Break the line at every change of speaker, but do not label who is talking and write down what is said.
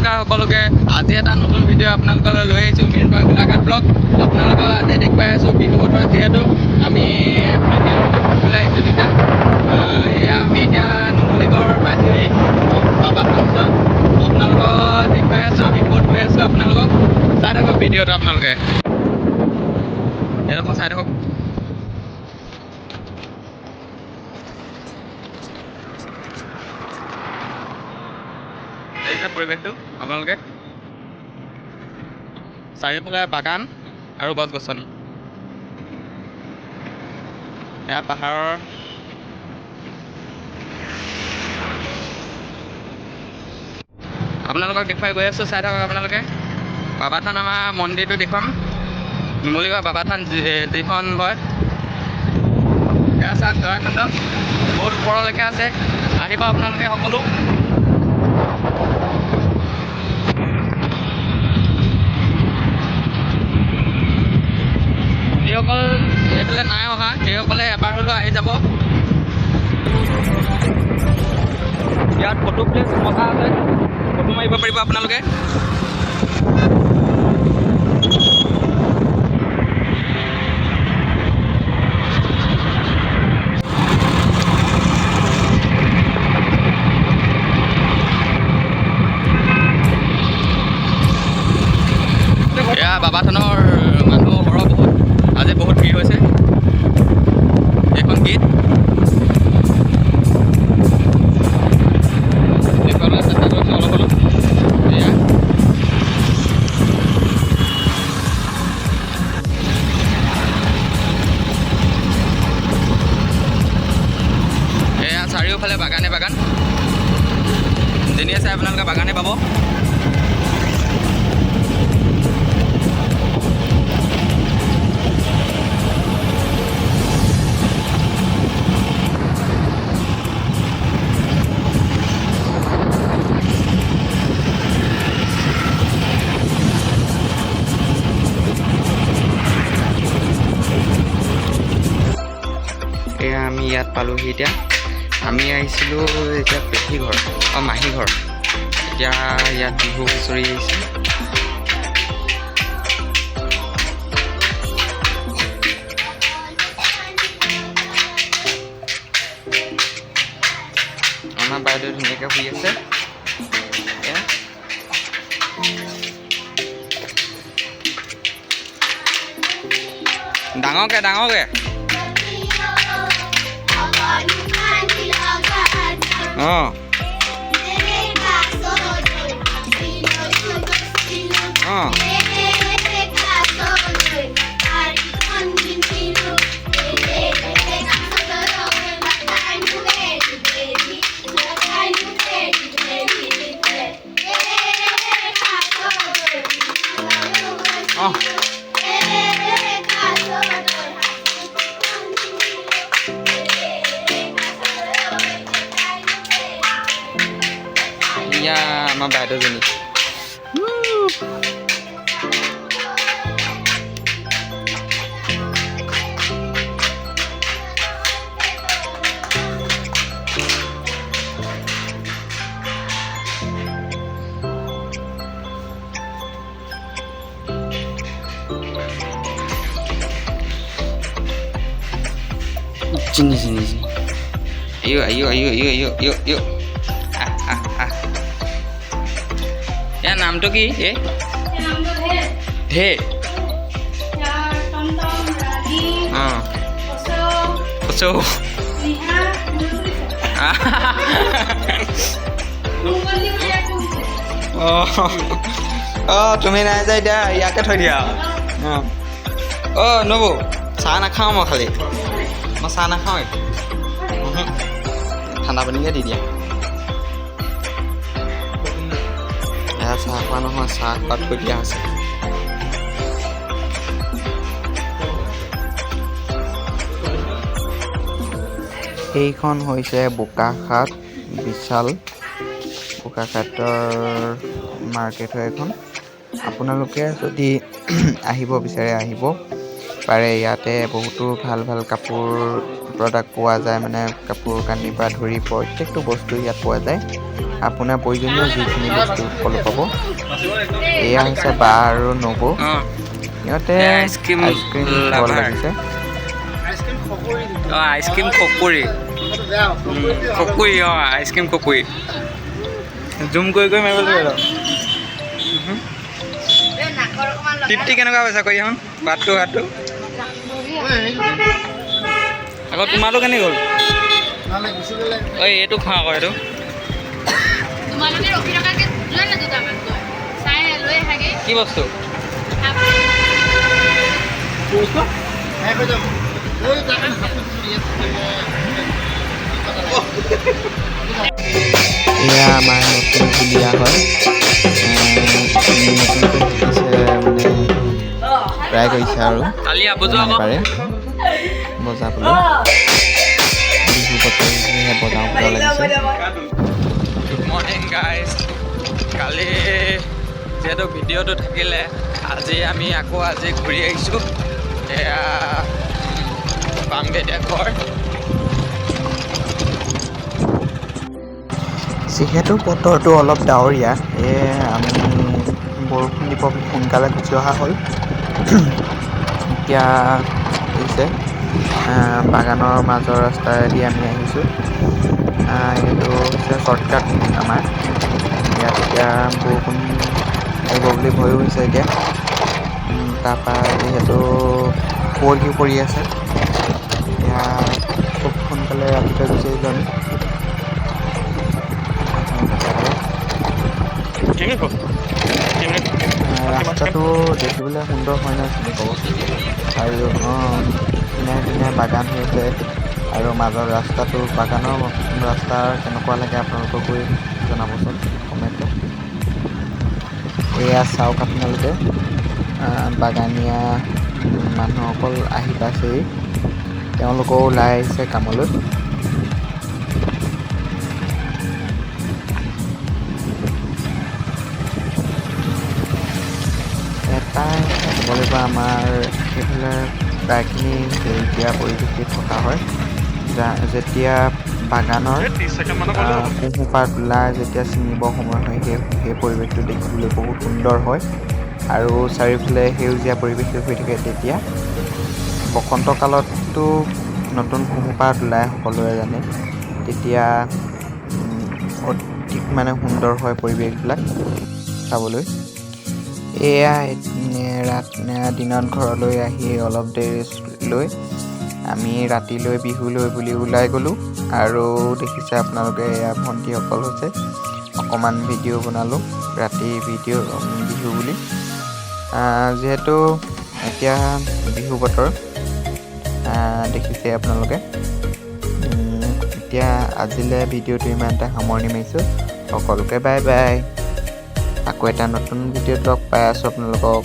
নমস্কাৰ সকলোকে। আজি এটা নতুন ভিডিঅ' আপোনালোকলৈ লৈ আহিছোঁ মিৰবাগ গোলাঘাট ব্লগ। আপোনালোকক আজি দেখুৱাই আছোঁ বিহু বতৰ যিহেতু আমি ওলাই আহিছোঁ তেতিয়া এয়া আমি এতিয়া নুমলীগড় পাইছোঁহি বাবা থানত। আপোনালোকক দেখুৱাই আছোঁ আমি ক'ত গৈ আছোঁ আপোনালোকক চাই থাকক ভিডিঅ'টো আপোনালোকে এডোখৰ চাই থাকক। এই পৰিৱেশটো আপোনালোকে চাৰিওফালে বাগান আৰু গছ গছনি, এয়া পাহাৰৰ আপোনালোকক দেখুৱাই গৈ আছোঁ চাই থাকক আপোনালোকে। বাবা থান আমাৰ মন্দিৰটো দেখুৱাম, নুমলীগড় বাবা থান যিখন হয় এয়া চাওক জয়সান্দ বহুত ওপৰলৈকে আছে। আহিব আপোনালোকে সকলো। যিসকল এইফালে নাই অহা সেইসকলে এবাৰ হ'লেও আহি যাব। ইয়াত ফটো প্লেচ মজা আছে, ফটো মাৰিব পাৰিব আপোনালোকে। এয়া বাবা থানৰ মানুহ সৰহ বহুত, আজি বহুত ভিৰ হৈছে। এইখন গীত দেখুৱাবলৈ চেষ্টা কৰিছোঁ অলপ অলপ। এয়া এয়া চাৰিওফালে বাগানে বাগান, যেনিয়ে চাই আপোনালোকে বাগানে পাব। এয়া আমি ইয়াত পালোহি। এতিয়া আমি আহিছিলোঁ এতিয়া পেহী ঘৰ মাহী ঘৰ। এতিয়া ইয়াত বিহু হুঁচৰি আহিছে। আমাৰ বাইদেউ ধুনীয়াকৈ শুই আছে। ডাঙৰকৈ ডাঙৰকৈ অঁ অঁ অঁ এয়া আমাৰ বাইদেউজনী। Sini sini sini. Ayo ayo ayo ayo ayo ayo ayo. Ya নামটো কি? নামটো ধে। তুমি নাই যায় এতিয়া ইয়াকে থৈ দিয়া। নবৌ চাহ নাখাওঁ মই, খালি মই চাহ নাখাওঁ, ঠাণ্ডা পানীকে দি দিয়া। এয়া চাহ খোৱা নহয়, চাহ খোৱাত থৈ দিয়া হৈছে। এইখন হৈছে বোকাখাট বিশাল বোকাখাটৰ মাৰ্কেট হয় এখন। আপোনালোকে যদি আহিব বিচাৰে আহিব।
পাৰে। ইয়াতে বহুতো ভাল ভাল কাপোৰ প্ৰডাক্ট পোৱা যায়, মানে কাপোৰ কানিৰ পৰা ধৰি প্ৰত্যেকটো বস্তু ইয়াত পোৱা যায়। আপোনাৰ প্ৰয়োজনীয় যিখিনি বস্তু সকলো পাব। এয়া হৈছে বা আৰু নবৌ, সিহঁতে আইচক্ৰীম খাব লাগিছে।
আইচক্ৰীম খকুৰি খকুৰি আইচক্ৰীম খকুৰি জুম কৰি মাৰিব লাগিব। তৃপ্তি কেনেকুৱা পাইছা কৈ এখন ভাতটো আকৌ তোমাৰো কেনে গ'ল? ঐ এইটো খোৱা আকৌ এইটো কি বস্তু?
এয়া আমাৰ নতুন ঢুলীয়া হয়, নতুনকৈ শিকিছে, মানে ট্ৰাই কৰিছে আৰু যিমান পাৰে বজাবলৈ। বিহু বতৰ বজাওঁ বজাওঁ লাগিছে।
Good morning guys. কালি যিহেতু ভিডিঅ'টো থাকিলে, আজি আমি আকৌ ঘূৰি আহিছোঁ। এয়া পামগৈ এতিয়া ঘৰ।
যিহেতু বতৰটো অলপ ডাৱৰীয়া, সেয়ে আমি বৰষুণ দিব বুলি সোনকালে গুচি অহা হ'ল। এতিয়া হৈছে বাগানৰ মাজৰ ৰাস্তাৰেদি আমি আহিছোঁ। এইটো হৈছে শ্বৰ্টকাট আমাৰ। ইয়াত এতিয়া বৰষুণ আহিব বুলি ভয়ো হৈছে এতিয়া। তাৰপৰা যিহেতু কুঁৱলীও পৰি আছে, এতিয়া খুব সোনকালে ৰাতিপুৱাই গুচি আহিলোঁ আমি। ৰাস্তাটো দেখিবলৈ সুন্দৰ হয় নহয় চিনি পাব। আৰু কিনাৰে কিনাৰে বাগান হৈছে, আৰু মাজৰ ৰাস্তাটো বাগানৰ ৰাস্তা কেনেকুৱা লাগে আপোনালোকে গৈ জনাবচোন কমেণ্টত। এয়া চাওক আপোনালোকে, বাগানীয়া মানুহসকল আহি পাইছেহি, তেওঁলোকেও ওলাই আহিছে কামলৈ। এটাই ক'ব লাগিব, আমাৰ এইফালে প্ৰায়খিনি সেউজীয়া পৰিৱেশেই থকা হয়। যেতিয়া বাগানৰ কুঁহুপাত ওলাই যেতিয়া ছিঙিব সময় হয়, সেই পৰিৱেশটো দেখিবলৈ বহুত সুন্দৰ হয়, আৰু চাৰিওফালে সেউজীয়া পৰিৱেশ হৈ থাকে। তেতিয়া বসন্ত কালততো নতুন কুঁহুপাত ওলাই, সকলোৱে জানে। তেতিয়া অধিক মানে সুন্দৰ হয় পৰিৱেশবিলাক চাবলৈ। এয়া দিনত ঘৰলৈ আহি অলপ দেৰি লৈ আমি ৰাতিলৈ বিহুলৈ বুলি ওলাই গ'লোঁ। আৰু দেখিছে আপোনালোকে, এয়া ভণ্টিসকল হৈছে। অকণমান ভিডিঅ' বনালোঁ ৰাতি বিহু বুলি। যিহেতু এতিয়া বিহু বতৰ, দেখিছে আপোনালোকে। এতিয়া আজিলৈ ভিডিঅ'টো ইমানতে সামৰণি মাৰিছোঁ। সকলোকে বাই বাই। আকৌ এটা নতুন ভিডিঅ'ত লগ পাই আছোঁ আপোনালোকক।